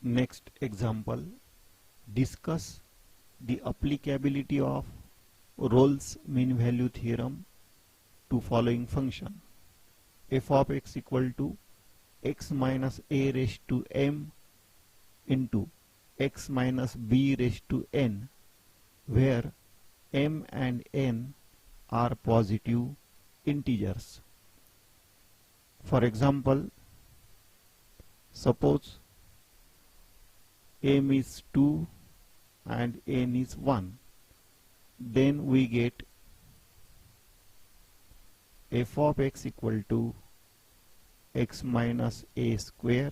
Next example, discuss the applicability of Rolle's mean value theorem to following function. F of x equal to x minus a raised to m into x minus b raised to n, where m and n are positive integers. For example, suppose m is 2 and n is 1, then we get f of x equal to x minus a square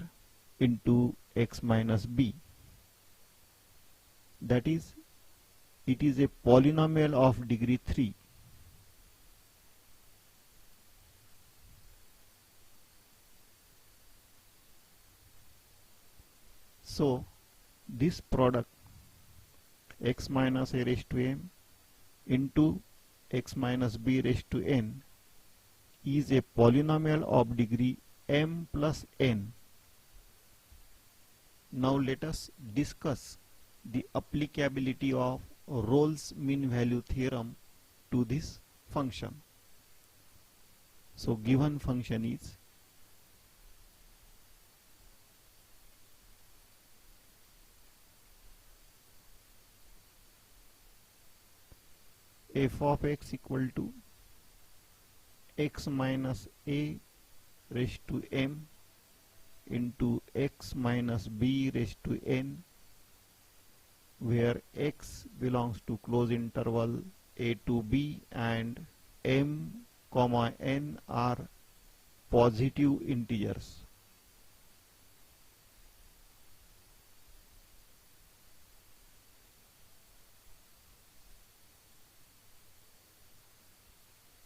into x minus b. That is, it is a polynomial of degree 3. So this product x minus a raised to m into x minus b raised to n is a polynomial of degree m plus n. Now let us discuss the applicability of Rolle's mean value theorem to this function. So given function is f of x equal to x minus a raised to m into x minus b raised to n, where x belongs to closed interval a to b and m comma n are positive integers.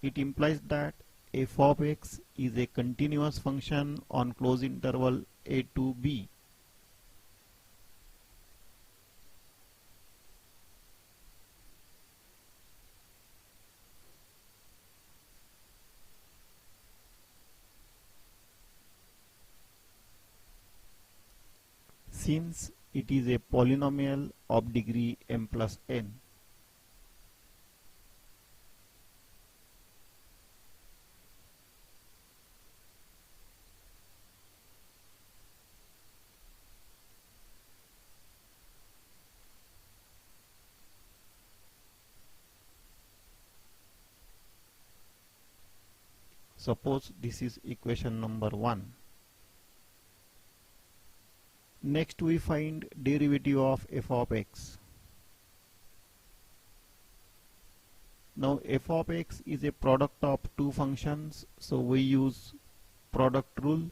It implies that f of x is a continuous function on closed interval a to b. Since it is a polynomial of degree m plus n. Suppose this is equation number 1. Next we find derivative of f of x. Now f of x is a product of two functions, so we use product rule.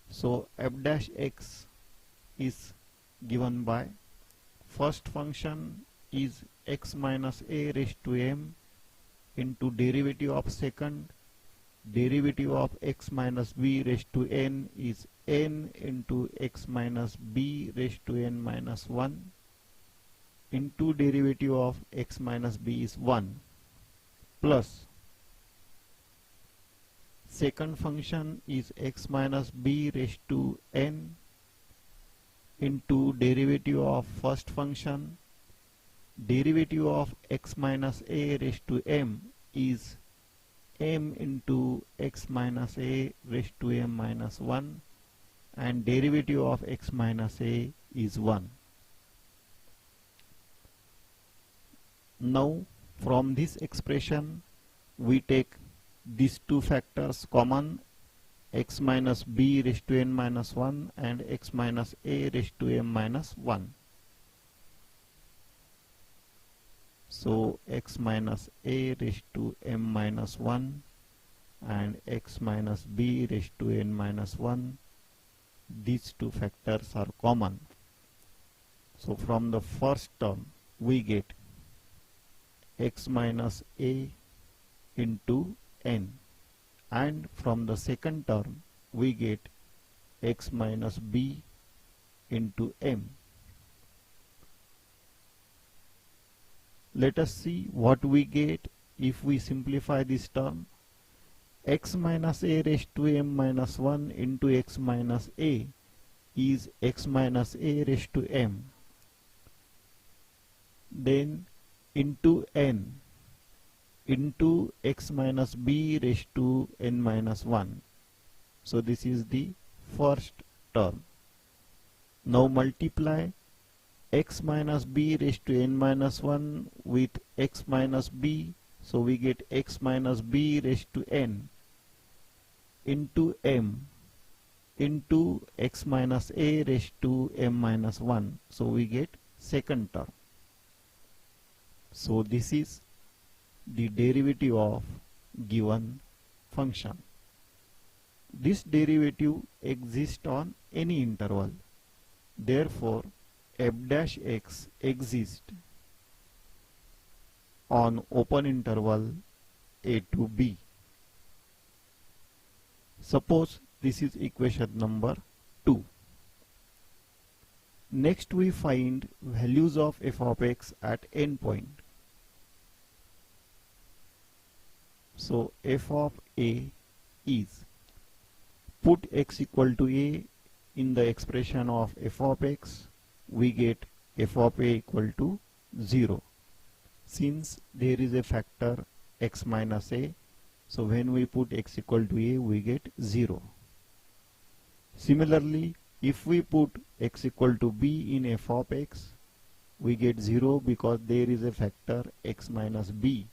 So f dash x is given by first function is x minus a raised to m into derivative of second. Derivative of x minus b raised to n is n into x minus b raised to n minus 1 into derivative of x minus b is 1 plus second function is x minus b raised to n into derivative of first function. Derivative of x minus a raised to m is m into x minus a raised to m minus 1 and derivative of x minus a is 1. Now from this expression we take these two factors common, x minus b raised to n minus 1 and x minus a raised to m minus 1. So x minus a raised to m minus 1 and x minus b raised to n minus 1, these two factors are common. So from the first term we get x minus a into n, and from the second term we get x minus b into m. Let us see what we get if we simplify this term. X minus a raised to m minus 1 into x minus a is x minus a raised to m, then into n into x minus b raised to n minus 1. So this is the first term. Now multiply x minus b raised to n minus 1 with x minus b, so we get x minus b raised to n into m into x minus a raised to m minus 1, so we get second term. So this is the derivative of given function. This derivative exists on any interval. Therefore, f dash x exists on open interval a to b. Suppose this is equation number 2. Next we find values of f of x at n point. So f of a is, put x equal to a in the expression of f of x, we get f of a equal to 0. Since there is a factor x minus a, so when we put x equal to a, we get 0. Similarly, if we put x equal to b in f of x, we get 0 because there is a factor x minus b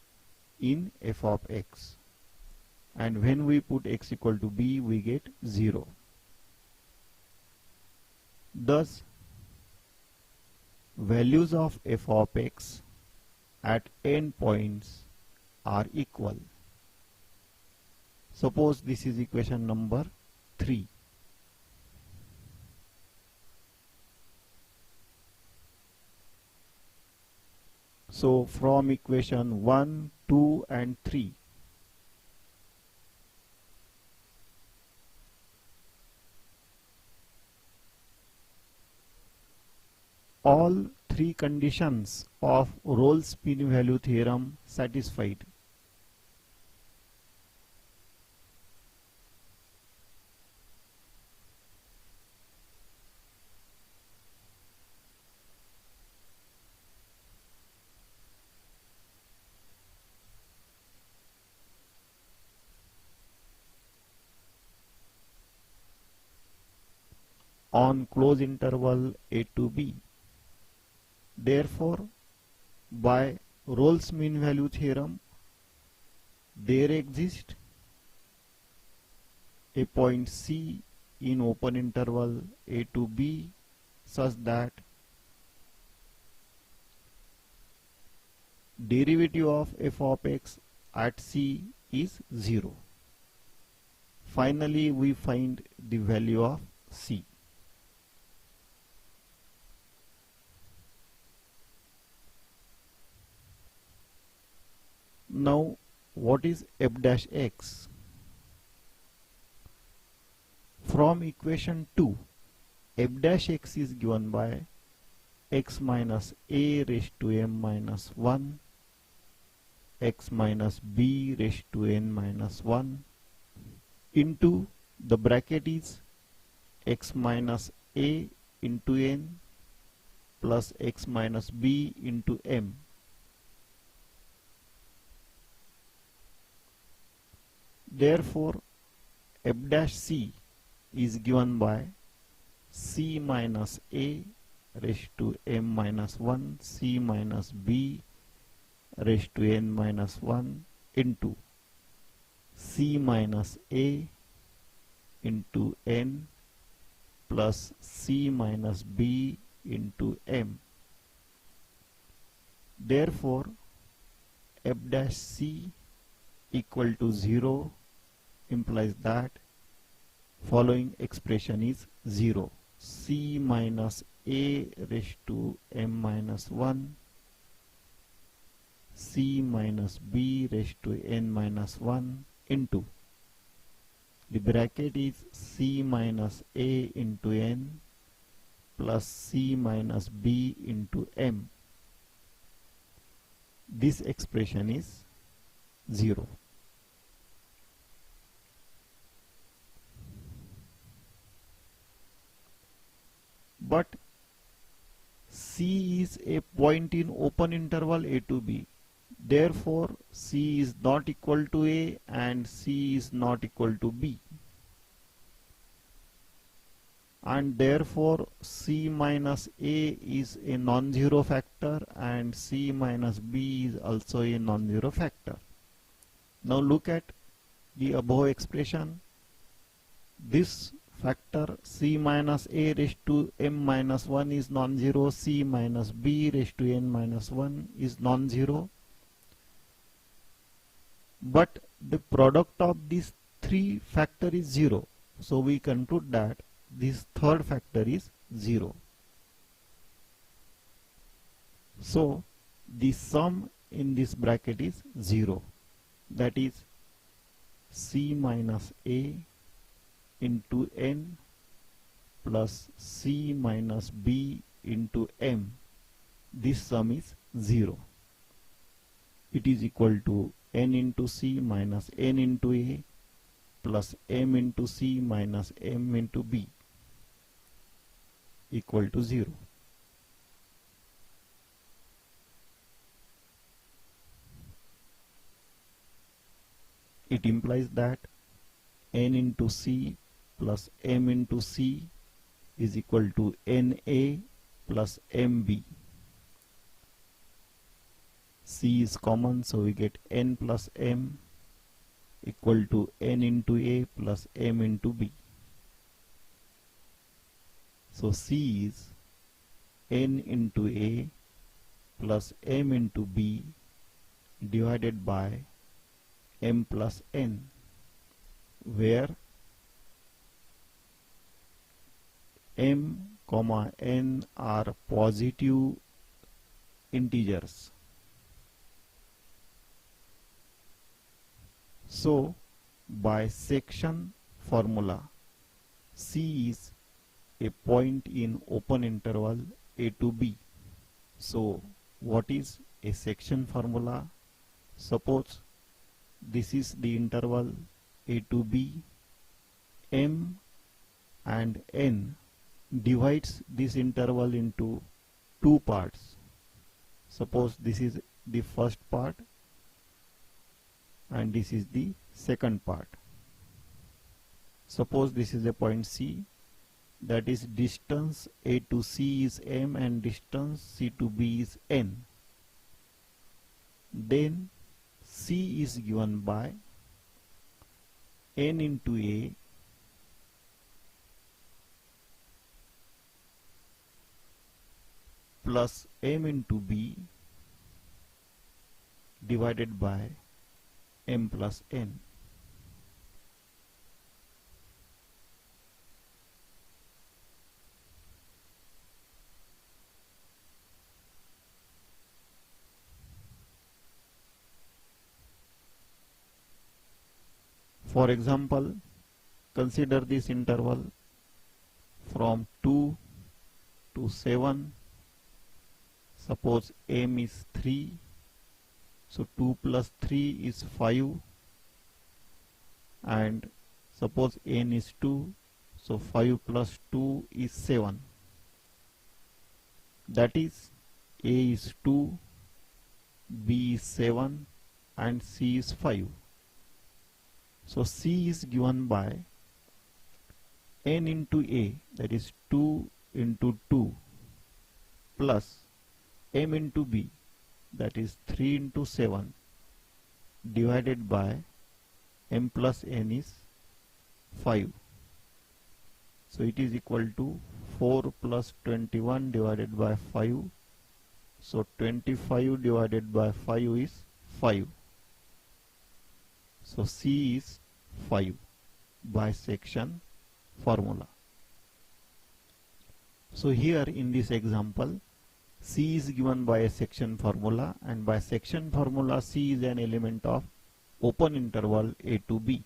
in f of x. And when we put x equal to b, we get 0. Thus, values of f of x at n points are equal. Suppose this is equation number 3. So from equation 1, 2 and 3, all three conditions of Rolle's mean value theorem satisfied. On closed interval a to b. Therefore, by Rolle's mean value theorem, there exists a point C in open interval a to b such that derivative of f of x at C is 0. Finally, we find the value of C. Now, what is f dash x? From equation 2, f dash x is given by x minus a raised to m minus 1, x minus b raised to n minus 1, into the bracket is x minus a into n plus x minus b into m. Therefore, f dash c is given by c minus a raised to m minus 1, c minus b raised to n minus 1 into c minus a into n plus c minus b into m. Therefore, f dash c equal to 0 implies that following expression is 0. C minus a raised to m minus 1, c minus b raised to n minus 1 into the bracket is c minus a into n plus c minus b into m. This expression is 0. but C is a point in open interval a to b. Therefore, C is not equal to A and C is not equal to B. And therefore, C minus A is a non-zero factor and C minus B is also a non-zero factor. Now look at the above expression. This factor C minus A raised to m minus 1 is non-zero, C minus B raised to n minus 1 is non-zero. But the product of these three factor is 0. So we conclude that this third factor is 0. So the sum in this bracket is 0. That is C minus A into n plus C minus B into m. This sum is 0. It is equal to n into C minus n into A plus m into C minus m into B equal to 0. It implies that n into C plus m into C is equal to NA plus MB. C is common, so we get n plus m equal to n into A plus m into B. So C is n into A plus m into B divided by m plus n, where m, n are positive integers. So by section formula, C is a point in open interval a to b. So what is a section formula? Suppose this is the interval a to b, m and n divides this interval into two parts. Suppose this is the first part and this is the second part. Suppose this is a point C, that is distance A to C is m and distance C to B is n. Then C is given by n into A plus m into B divided by m plus n. For example, consider this interval from 2 to 7. Suppose m is 3, so 2 plus 3 is 5, and suppose n is 2, so 5 plus 2 is 7. That is, A is 2, B is 7 and C is 5. So C is given by n into A, that is 2 into 2, plus m into B, that is 3 into 7, divided by m plus n is 5. So it is equal to 4 plus 21 divided by 5. So 25 divided by 5 is 5. So C is 5 by section formula. So here in this example, C is given by a section formula, and by section formula C is an element of open interval a to b.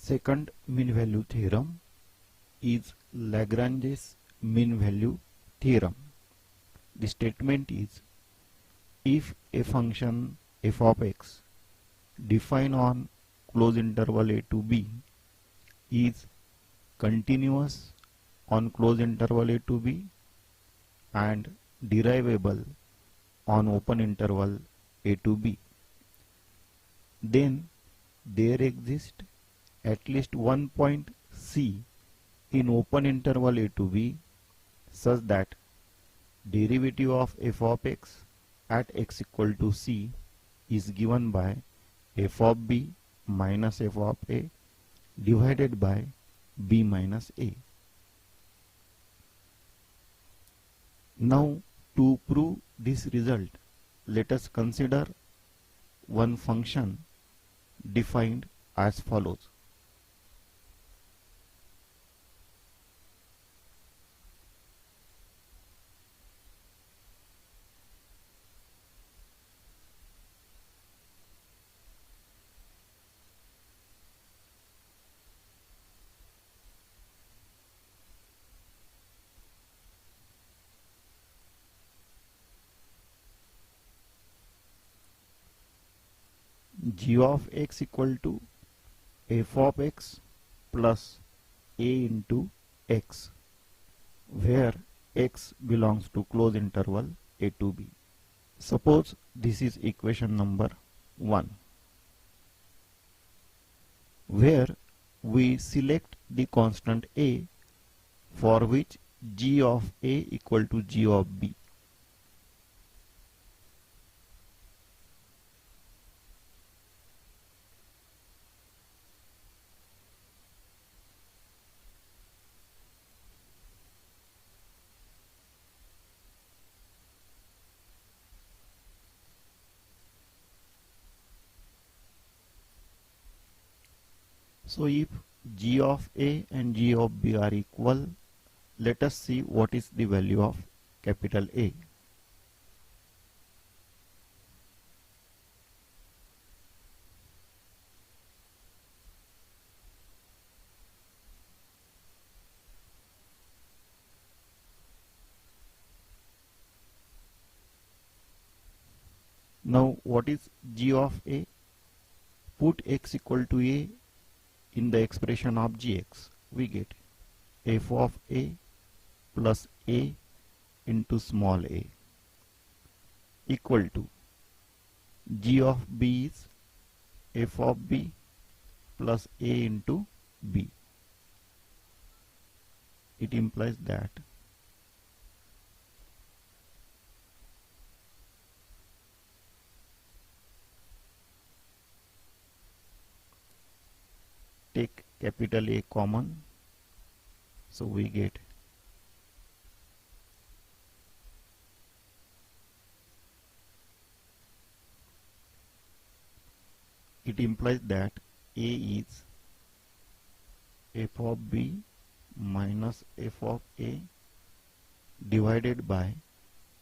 Second mean value theorem is Lagrange's mean value theorem. The statement is, if a function f of x defined on closed interval a to b is continuous on closed interval a to b and derivable on open interval a to b, then there exists at least one point c in open interval a to b such that derivative of f of x at x equal to c is given by f of b minus f of a divided by b minus a. Now, to prove this result, let us consider one function defined as follows. G of x equal to f of x plus a into x, where x belongs to closed interval a to b. Suppose this is equation number 1, where we select the constant a for which g of a equal to g of b. So if g of a and g of b are equal, let us see what is the value of capital A. Now what is g of a? Put x equal to a in the expression of gx. We get f of a plus a into small a equal to g of b is f of b plus a into b. It implies that take capital A common, so we get it implies that A is f of b minus f of a divided by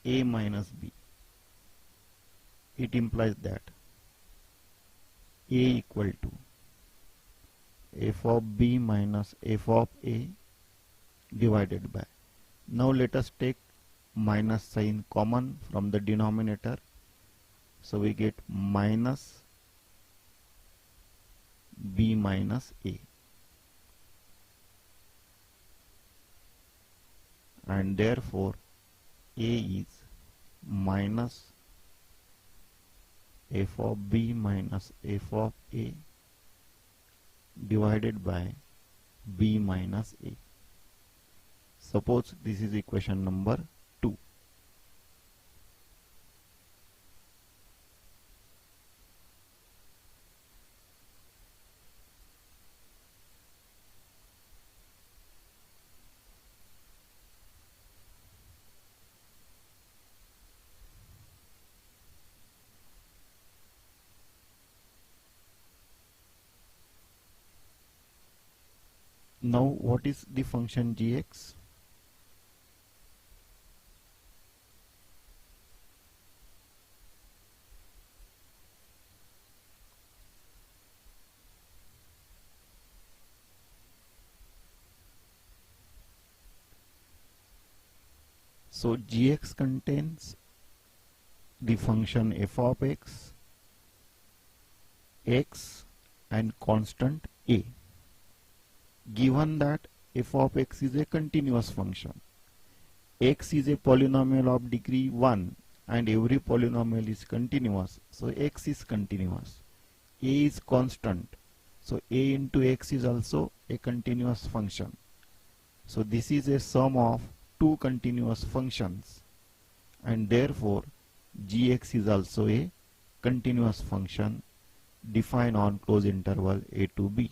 a minus b. It implies that a equal to f of b minus f of a divided by. Now let us take minus sign common from the denominator, so we get minus b minus a, and therefore a is minus f of b minus f of a divided by b minus a. Suppose this is equation number 2. Now what is the function gx? So gx contains the function f of x and constant a. Given that f of x is a continuous function, x is a polynomial of degree 1 and every polynomial is continuous, so x is continuous. A is constant, so a into x is also a continuous function. So this is a sum of two continuous functions, and therefore gx is also a continuous function defined on closed interval a to b.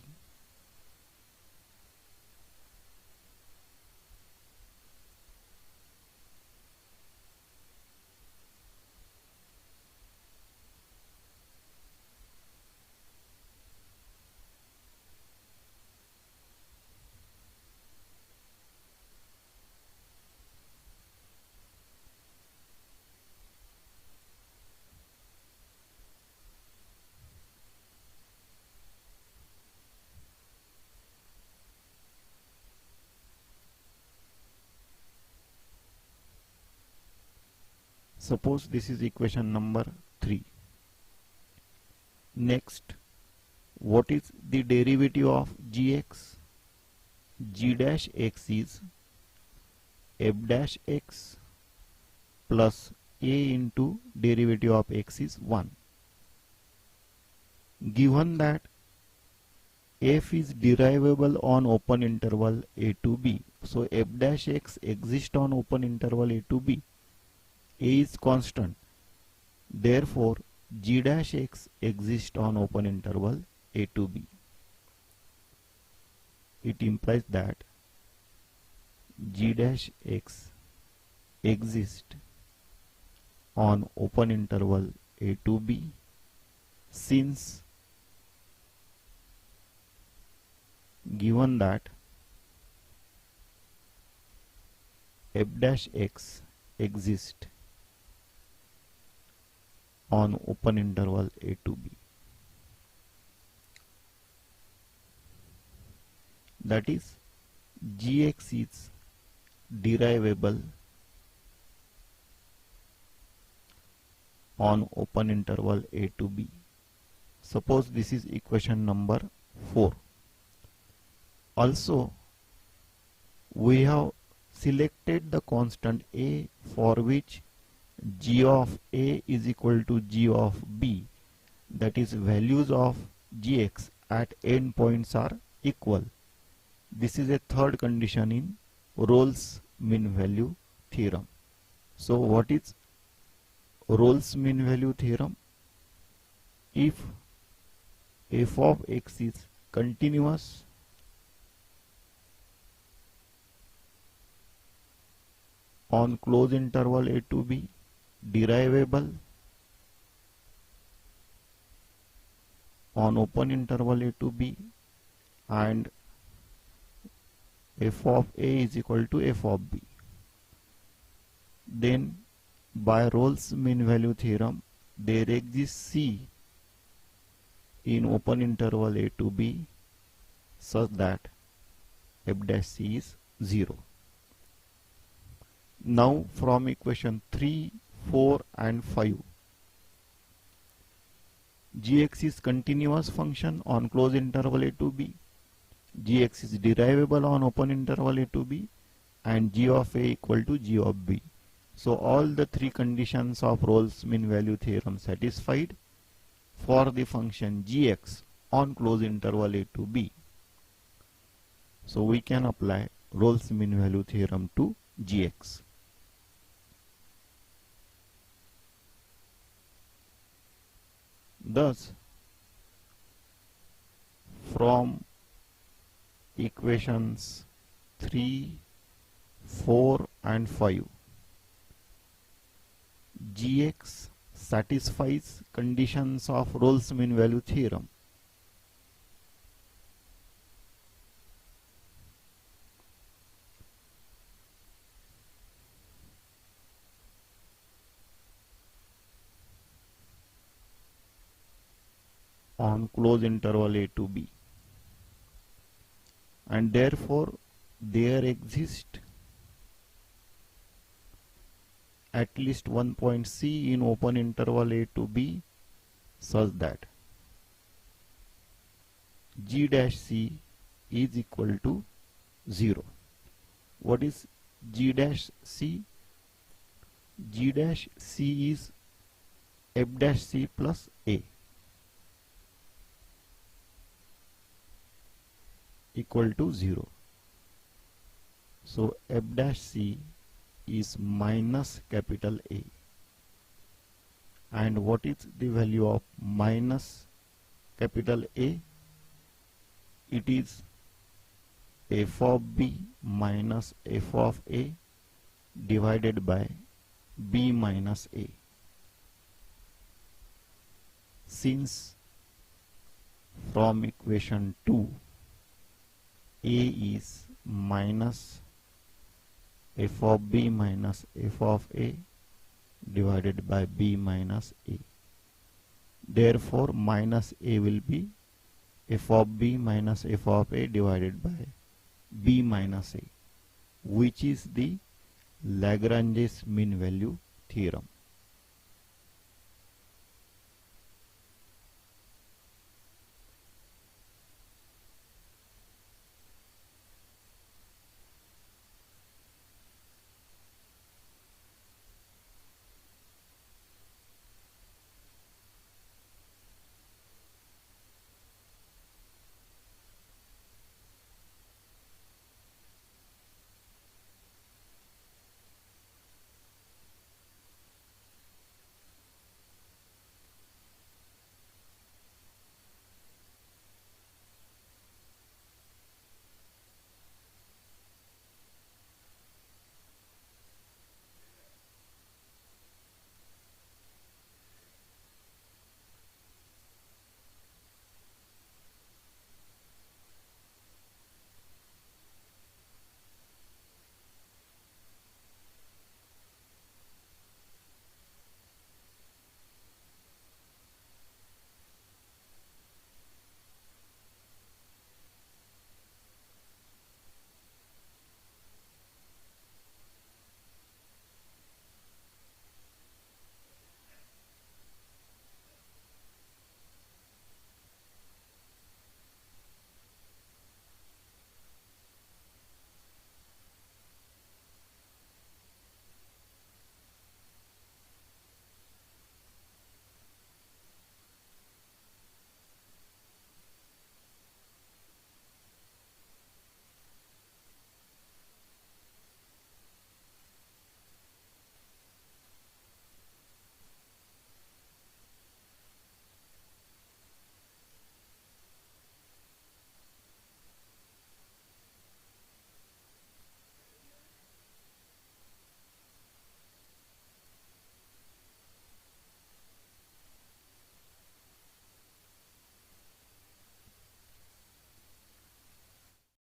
Suppose this is equation number 3. Next, what is the derivative of gx? G dash x is f dash x plus a into derivative of x is 1. Given that f is derivable on open interval a to b, so f dash x exists on open interval a to b. A is constant, therefore g dash x exists on open interval a to b. It implies that g dash x exists on open interval a to b, since given that f dash x exists on open interval a to b. That is, gx is derivable on open interval a to b. Suppose this is equation number 4. Also, we have selected the constant a for which g of a is equal to g of b, that is, values of gx at endpoints are equal. This is a third condition in Rolle's mean value theorem. So what is Rolle's mean value theorem? If f of x is continuous on closed interval a to b, derivable on open interval a to b, and f of a is equal to f of b, then by Rolle's mean value theorem there exists C in open interval a to b such that f dash c is 0. Now from equation 3, 4 and 5, gx is continuous function on closed interval a to b, gx is derivable on open interval a to b, and g of a equal to g of b. So all the three conditions of Rolle's mean value theorem satisfied for the function gx on closed interval a to b. So we can apply Rolle's mean value theorem to gx. Thus, from equations 3, 4 and 5, gx satisfies conditions of Rolle's mean value theorem. On closed interval a to b, and therefore there exists at least one point C in open interval a to b such that g dash c is equal to 0. What is g dash c? G dash c is f dash c plus a equal to 0. So f dash c is minus capital A. And what is the value of minus capital A? It is f of b minus f of a divided by b minus a. Since from equation 2 a is minus f of b minus f of a divided by b minus a. Therefore, minus a will be f of b minus f of a divided by b minus a, which is the Lagrange's mean value theorem.